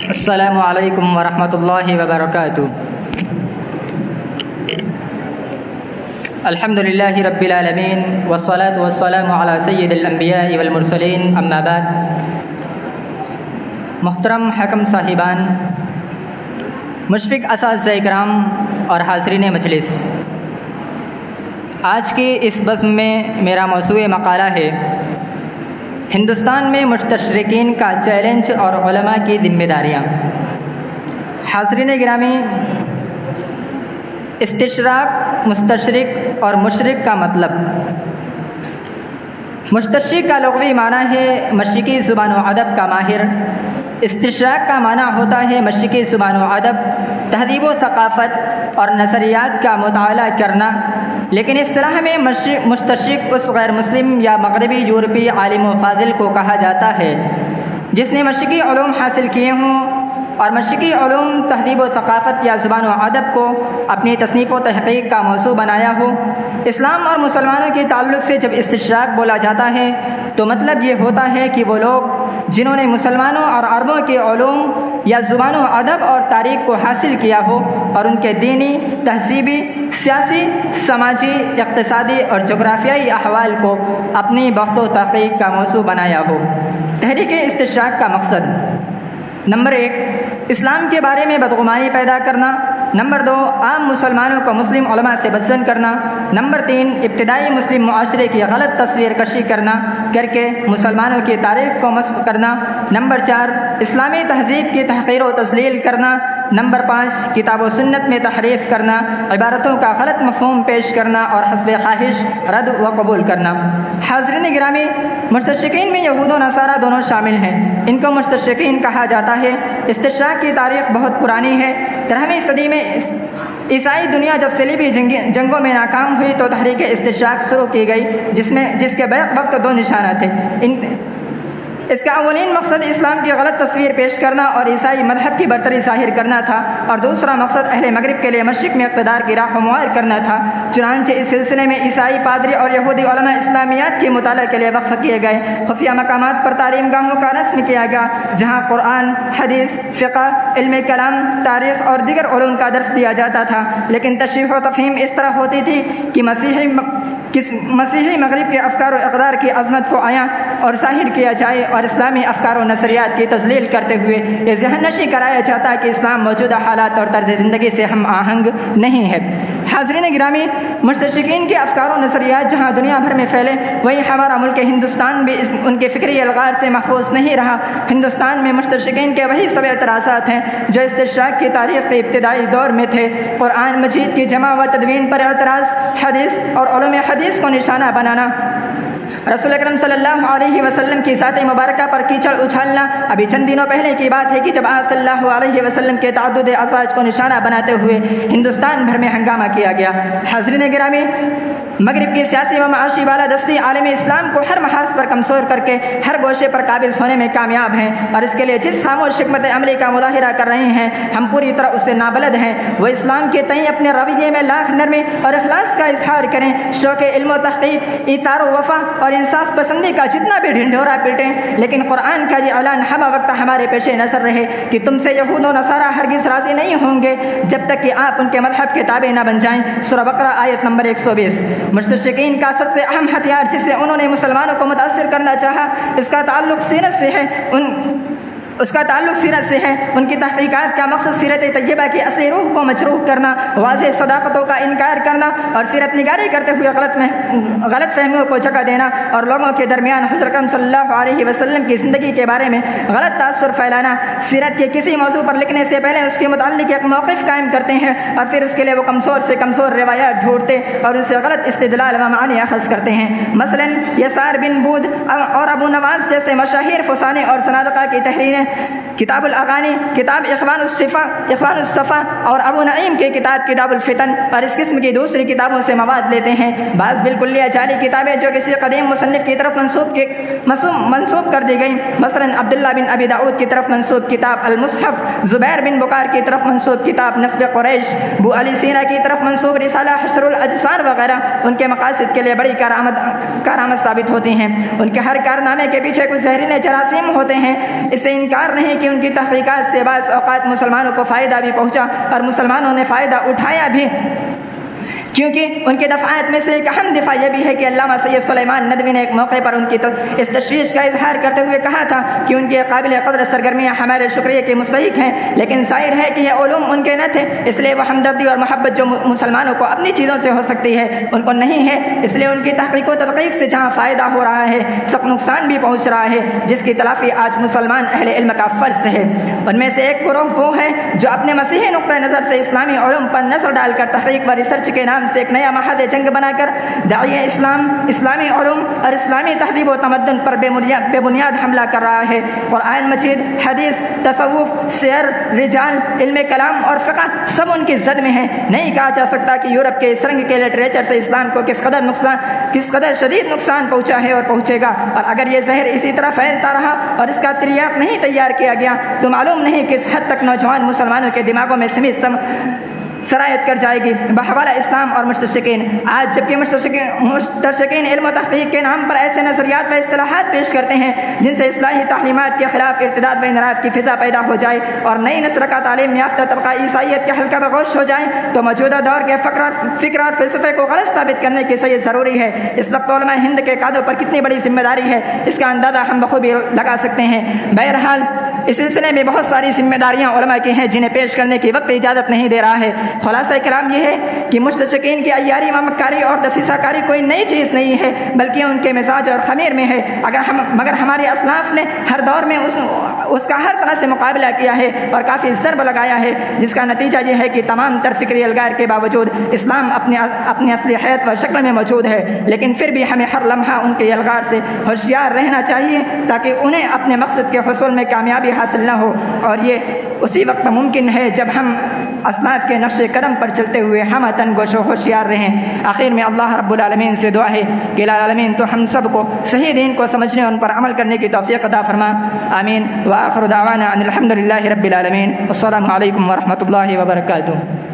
السلام علیکم ورحمۃ اللہ وبرکاتہ۔ الحمد للہ رب العالمین والصلاة والسلام علی سید الانبیاء والمرسلین، اما بعد۔ محترم حکم صاحبان، مشفق اساتذہ کرام اور حاضرین مجلس، آج کی اس بزم میں میرا موضوع مقالہ ہے ہندوستان میں مستشرقین کا چیلنج اور علماء کی ذمہ داریاں۔ حاضرین گرامی، استشراق، مستشرق اور مشرق کا مطلب۔ مستشرق کا لغوی معنی ہے مشرقی زبان و ادب کا ماہر۔ استشراق کا معنی ہوتا ہے مشرقی زبان و ادب، تہذیب و ثقافت اور نظریات کا مطالعہ کرنا، لیکن اصطلاح میں مستشرق اس غیر مسلم یا مغربی یورپی عالم و فاضل کو کہا جاتا ہے جس نے مشرقی علوم حاصل کیے ہوں اور مشرقی علوم، تہذیب و ثقافت یا زبان و ادب کو اپنی تصنیف و تحقیق کا موضوع بنایا ہو۔ اسلام اور مسلمانوں کے تعلق سے جب استشراق بولا جاتا ہے تو مطلب یہ ہوتا ہے کہ وہ لوگ جنہوں نے مسلمانوں اور عربوں کے علوم یا زبان و ادب اور تاریخ کو حاصل کیا ہو اور ان کے دینی، تہذیبی، سیاسی، سماجی، اقتصادی اور جغرافیائی احوال کو اپنی بحث و تحقیق کا موضوع بنایا ہو۔ تحریک استشراق کا مقصد: نمبر 1، اسلام کے بارے میں بدگمانی پیدا کرنا۔ نمبر 2، عام مسلمانوں کو مسلم علماء سے بدظن کرنا۔ نمبر 3، ابتدائی مسلم معاشرے کی غلط تصویر کشی کر کے مسلمانوں کی تاریخ کو مسخ کرنا۔ نمبر 4، اسلامی تہذیب کی تحقیر و تذلیل کرنا۔ نمبر 5، کتاب و سنت میں تحریف کرنا، عبارتوں کا غلط مفہوم پیش کرنا اور حسب خواہش رد و قبول کرنا۔ حاضرین گرامی، مستشرقین میں یہود و نصارہ دونوں شامل ہیں، ان کو مستشرقین کہا جاتا ہے۔ استشراق کی تاریخ بہت پرانی ہے۔ 13ویں صدی میں عیسائی دنیا جب صلیبی جنگوں میں ناکام ہوئی تو تحریک استشراق شروع کی گئی، جس کے بیک وقت 2 نشانہ تھے۔ اس کا اولین مقصد اسلام کی غلط تصویر پیش کرنا اور عیسائی مذہب کی برتری ظاہر کرنا تھا، اور دوسرا مقصد اہل مغرب کے لیے مشرق میں اقتدار کی راہ ہموار کرنا تھا۔ چنانچہ اس سلسلے میں عیسائی پادری اور یہودی علماء اسلامیات کے مطالعہ کے لیے وقف کیے گئے۔ خفیہ مقامات پر تعلیم گاہوں کا نصب کیا گیا جہاں قرآن، حدیث، فقہ، علم کلام، تاریخ اور دیگر علوم کا درس دیا جاتا تھا، لیکن تشریح و تفہیم اس طرح ہوتی تھی کہ مسیحی مغرب کے افکار و اقدار کی عظمت کو عیاں اور ظاہر کیا جائے اور اسلامی افکار و نظریات کی تذلیل کرتے ہوئے یہ ذہن نشی کرایا جاتا کہ اسلام موجودہ حالات اور طرز زندگی سے ہم آہنگ نہیں ہے۔ حاضرین گرامی، مستشرقین کے افکار و نظریات جہاں دنیا بھر میں پھیلے، وہیں ہمارا ملک ہندوستان بھی ان کے فکری الغار سے محفوظ نہیں رہا۔ ہندوستان میں مستشرقین کے وہی سب اعتراضات ہیں جو استشراق کی تاریخ کے ابتدائی دور میں تھے۔ قرآن مجید کی جمع و تدوین پر اعتراض، حدیث اور علوم حدیث کو نشانہ بنانا، رسول اکرم صلی اللہ علیہ وسلم کی ذات مبارکہ پر کیچڑ اچھالنا۔ ابھی چند دنوں پہلے کی بات ہے کہ جب آپ صلی اللہ علیہ وسلم کے تعدد ازواج کو نشانہ بناتے ہوئے ہندوستان بھر میں ہنگامہ کیا گیا۔ حاضرین گرامی، مغرب کی سیاسی و معاشی بالادستی عالم اسلام کو ہر محاذ پر کمزور کر کے ہر گوشے پر قابض ہونے میں کامیاب ہیں، اور اس کے لیے جس خاموش حکمت عملی کا مظاہرہ کر رہے ہیں ہم پوری طرح اس سے نابلد ہیں۔ وہ اسلام کے تئیں اپنے رویے میں لاکھ نرمی اور اخلاص کا اظہار کریں، شوق علم و تحقیق، ایثار و وفا اور انصاف پسندی کا جتنا بھی ڈھنڈورا پیٹیں، لیکن قرآن کا یہ اعلان ہمہ وقت ہمارے پیش نظر رہے کہ تم سے یہود و نصارہ ہرگز راضی نہیں ہوں گے جب تک کہ آپ ان کے مذہب کے تابع نہ بن جائیں۔ سورہ بقرہ آیت نمبر 120۔ مستشرقین کا سب سے اہم ہتھیار جس سے انہوں نے مسلمانوں کو متاثر کرنا چاہا، اس کا تعلق سیرت سے ہے۔ ان کی تحقیقات کا مقصد سیرت طیبہ کی اصلی روح کو مجروح کرنا، واضح صداقتوں کا انکار کرنا اور سیرت نگاری کرتے ہوئے غلط فہمیوں کو جگہ دینا اور لوگوں کے درمیان حضرت اکرم صلی اللہ علیہ وسلم کی زندگی کے بارے میں غلط تاثر پھیلانا۔ سیرت کے کسی موضوع پر لکھنے سے پہلے اس کے متعلق ایک موقف قائم کرتے ہیں اور پھر اس کے لیے وہ کمزور سے کمزور روایات ڈھونڈتے اور ان سے غلط استدلال و معانی اخذ کرتے ہیں۔ مثلا یسار بن بود اور ابو نواز جیسے مشاہیر فسانے اور زنادقہ کی تحریریں، کتاب الاغانی، کتاب اخوان الصفا اور ابو نعیم کی کتاب الفتن اور اس قسم کی دوسری کتابوں سے مواد لیتے ہیں۔ بعض بالکل جعلی کتابیں جو کسی قدیم مصنف کی طرف منسوب کر دی گئیں، مثلا عبداللہ بن ابی داؤد کی طرف منسوب کتاب المصحف، زبیر بن بکار کی طرف منسوب کتاب نسب قریش، ابو علی سینا کی طرف منسوب رسالہ حشر الاجسار وغیرہ ان کے مقاصد کے لیے بڑی کارآمد ثابت ہوتی ہیں۔ ان کے ہر کارنامے کے پیچھے کچھ زہریلے جراثیم ہوتے ہیں۔ اس سے ان انکار نہیں کہ ان کی تحقیقات سے بعض اوقات مسلمانوں کو فائدہ بھی پہنچا اور مسلمانوں نے فائدہ اٹھایا بھی، کیونکہ ان کے دفعات میں سے ایک اہم دفعہ یہ بھی ہے کہ علامہ سید سلیمان ندوی نے ایک موقع پر ان کی اس تشویش کا اظہار کرتے ہوئے کہا تھا کہ ان کے قابل قدر سرگرمیاں ہمارے شکریہ کے مستحق ہیں، لیکن ظاہر ہے کہ یہ علوم ان کے نہ تھے، اس لیے وہ ہمدردی اور محبت جو مسلمانوں کو اپنی چیزوں سے ہو سکتی ہے ان کو نہیں ہے، اس لیے ان کی تحقیق و تدقیق سے جہاں فائدہ ہو رہا ہے سخت نقصان بھی پہنچ رہا ہے، جس کی تلافی آج مسلمان اہل علم کا فرض ہے۔ ان میں سے ایک گروہ وہ ہے جو اپنے مسیحی نقطہ نظر سے اسلامی علوم پر نظر ڈال کر تحقیق و ریسرچ کے نام سے ایک نیا معاہد جنگ بنا کر داعی اسلام، اسلامی علوم اور اسلامی تہذیب و تمدن پر بے بنیاد حملہ کر رہا ہے۔ قرآن مجید، حدیث، تصوف، سیر، رجال، علم کلام اور فقہ سب ان کی زد میں ہیں۔ نہیں کہا جا سکتا کہ یورپ کے اس رنگ کے لٹریچر سے اسلام کو کس قدر شدید نقصان پہنچا ہے اور پہنچے گا، اور اگر یہ زہر اسی طرح پھیلتا رہا اور اس کا تریاق نہیں تیار کیا گیا تو معلوم نہیں کس حد تک نوجوان مسلمانوں کے دماغوں میں سرایت کر جائے گی۔ بحوالہ اسلام اور مستشرقین، آج جبکہ مستشرقین علم و تحقیق کے نام پر ایسے نظریات و اصطلاحات پیش کرتے ہیں جن سے اصلاحی تعلیمات کے خلاف ارتداد و انحراف کی فضا پیدا ہو جائے اور نئی نسل کا تعلیم یافتہ طبقہ عیسائیت کے حلقہ بگوش ہو جائے، تو موجودہ دور کے فکر اور فلسفے کو غلط ثابت کرنے کے لیے ضروری ہے۔ اس وقت علماء ہند کے کاندھوں پر کتنی بڑی ذمہ داری ہے، اس کا اندازہ ہم بخوبی لگا سکتے ہیں۔ بہرحال اس سلسلے میں بہت ساری ذمہ داریاں علماء کی ہیں جنہیں پیش کرنے کی وقت اجازت نہیں دے رہا ہے۔ خلاصہ کلام یہ ہے کہ مستشرقین کی عیاری و مکاری اور دسیسہ کاری کوئی نئی چیز نہیں ہے، بلکہ ان کے مزاج اور خمیر میں ہے، مگر ہمارے اسلاف نے ہر دور میں اس کا ہر طرح سے مقابلہ کیا ہے اور کافی ضرب لگایا ہے، جس کا نتیجہ یہ ہے کہ تمام تر فکری الغار کے باوجود اسلام اپنی اصلی حیت و شکل میں موجود ہے، لیکن پھر بھی ہمیں ہر لمحہ ان کے الغار سے ہوشیار رہنا چاہیے تاکہ انہیں اپنے مقصد کے حصول میں کامیابی حاصل نہ ہو، اور یہ اسی وقت ممکن ہے جب ہم اسلاف کے نقش قدم پر چلتے ہوئے ہم تن گوش و ہوشیار رہیں۔ آخر میں اللہ رب العالمین سے دعا ہے کہ العالمین تو ہم سب کو صحیح دین کو سمجھنے اور ان پر عمل کرنے کی توفیق عطا فرما، آمین۔ وآخر دعوانا ان الحمد للہ رب العالمین۔ السلام علیکم ورحمۃ اللہ وبرکاتہ۔